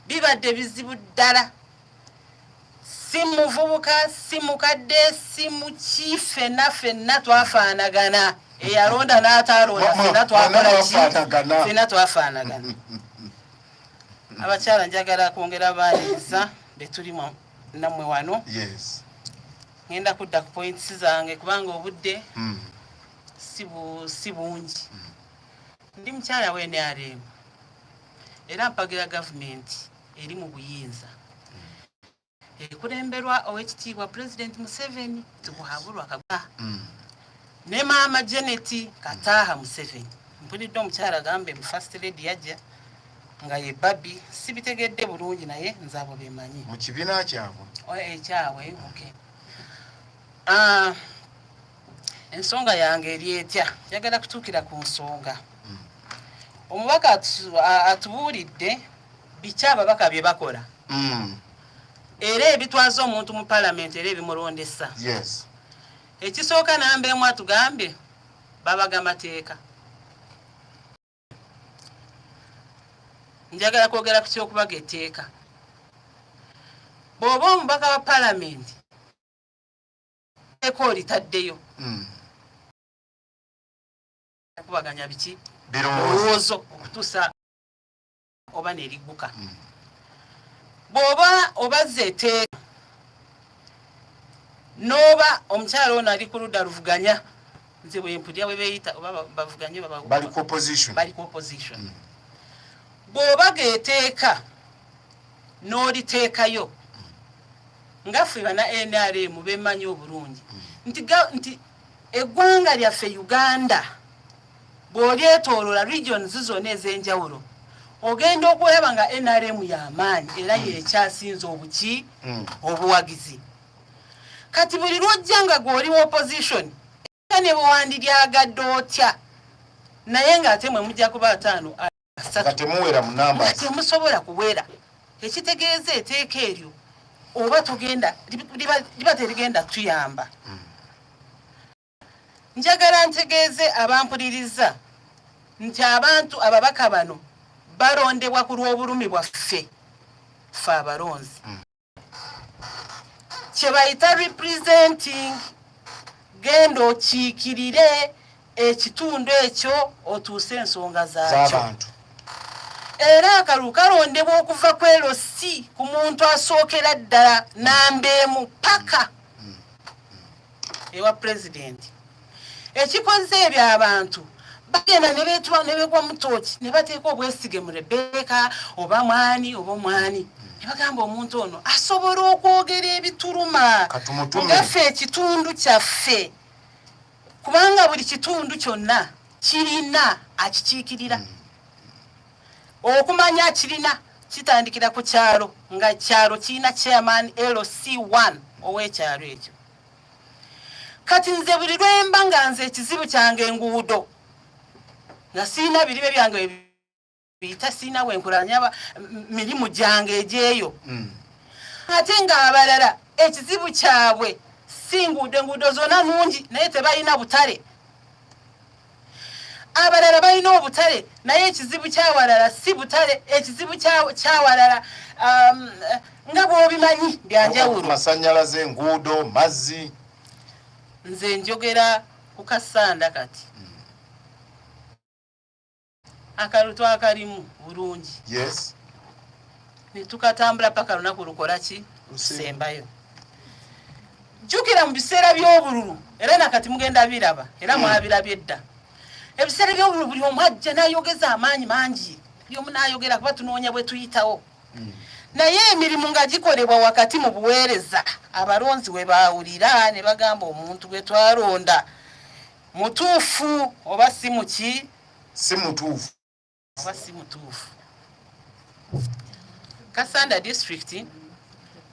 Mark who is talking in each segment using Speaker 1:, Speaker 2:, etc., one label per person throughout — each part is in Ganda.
Speaker 1: bibadde bizibu ddala. Si muvubuka, si mukadde, si mukife na ffenna twafaanagana. Eyalonda n'atalonda ffenna twakola ki? Ffenna twafaanagana. Abakyala njagala kwongera baaniriza be tulimu nammwe wano.
Speaker 2: Yes.
Speaker 1: Ngenda kudda ku points zange kubanga obudde si bungi. Ndi mukyala w'NRM era mpagira gavumenti eri mu buyinza. Ekulemberwa owekitiibwa President Museveni tubuhabulwa kagwa. Ne Maama Janet Kataha Museveni. Mpulidde omukyala agambe mu First Lady yajja nga ye Babi sibitegedde bulungi naye nzaabo bemanyi.
Speaker 2: Mu kibiina kyabwe.
Speaker 1: Ekyawe, okay. Ensonga yange eri etya njagala kutuukira ku nsonga. Omubaka atubuulidde biki ababaka bye bakola. Era ebitwaza omuntu mu Parliament era ebimulondesa.
Speaker 2: Yes.
Speaker 1: Ekisooka namba emu atugambye babaga mateeka. Njagala kwogera ku ky'okubaga etteeka. Bw'oba omubaka wa Parliament eko litaddeyo. Kubaganya biki? Birowoozo okutuusa oba nerigguka. Bw'oba obazze etteeka n'oba omukyala ono ali ku ludda luvuganya nze bwe mpulira bwe beeyita oba bavuganye
Speaker 2: bali ku opposition. Bw'obaga etteeka n'oliteekayo nga ffe bana NRM bemanyi obulungi nti eggwanga lyaffe Uganda bw'olyetooloola regions zonna ez'enjawulo ogenda okulaba nga NRM y'amaanyi era y'ekyasinze obuki obuwagizi. Kati buli lwojja nga gw'oli mu opposition era ne bwewandiryagadde otya naye ng'ate mwe mujja kuba 5 temuwera mu numbers.
Speaker 1: Temusobola kuwera. Ekitegeeza etteeka eryo oba togenda liba terigenda tuyamba. Njagala ntegeeze abampuliriza nti abantu ababaka bano balondebwa ku lw'obulumi bwaffe ffe abalonzi. Kye bayita representing genda okiikirire ekitundu ekyo otuuse ensonga zaakyo. Era akalulu kalondebwa okuva ku LC ku muntu asookera ddala namba emu paka ewa President. Ekikoze ebyo abantu bagenda ne begwa mu tooki ne bateeka obwesige mu Rebecca oba mwani oba omwani ne bagamba omuntu ono asobola okwogera ebituluma ngaffe ekitundu kyaffe kubanga buli kitundu kyonna kirina akikiikirira. Okumanya kirina kitandikira ku kyalo nga kyalo kirina chairman LC1 ow'ekyalo ekyo. Kati nze buli lwemba nga nze ekizibu kyange enguudo nga siina biribe byange biyita siina bwenkulanya mirimu gyange egyeyo. Ate nga abalala ekizibu kyabwe si nguudo, enguudo zonna nungi naye tebalina butale. Abalala balina obutale naye ekizibu kyawalala si butale. Ekizibu kyawalala nga bw'obimanyi byanjawulo.
Speaker 2: Masannyalaze, enguudo, mazzi.
Speaker 1: Nze njogera ku Kasanda kati. Akalu twakalimu bulungi.
Speaker 2: Yes.
Speaker 1: Ne tukatambula paka lunaku lukola ki? Lusembayo. Jjukira mu biseera by'obululu era nakati mugenda biraba era mwabirabye dda. Ebiseera by'obululu buli omu ajja n'ayogeza amaanyi mangi. Buli omu n'ayogera kuba tunoonya bwe tuyitawo. Naye emirimu nga gikolebwa wakati mu buweereza abalonzi we baawulira ne bagamba omuntu gwe twalonda mutuufu oba si muki?
Speaker 2: Si mutuufu.
Speaker 1: Oba si mutuufu. Kasanda district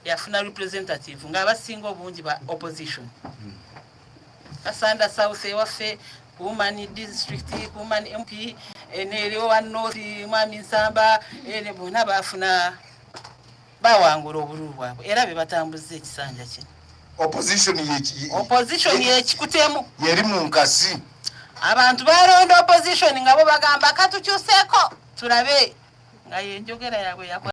Speaker 1: yafuna representative nga abasinga obungi ba opposition. Kasanda South ewaffe Kumani district, Kumani MP, Nerewa North, Mwami Nsamba, ene bonna bafuna bawangula obululu bwabwe era be batambuza ekisanja kino. Opposition yekikutemu
Speaker 2: yeri mu nkasi.
Speaker 1: Abantu balonda opposition nga bo bagamba katukyuseeko tulabe
Speaker 2: nga yenjogera yaabwe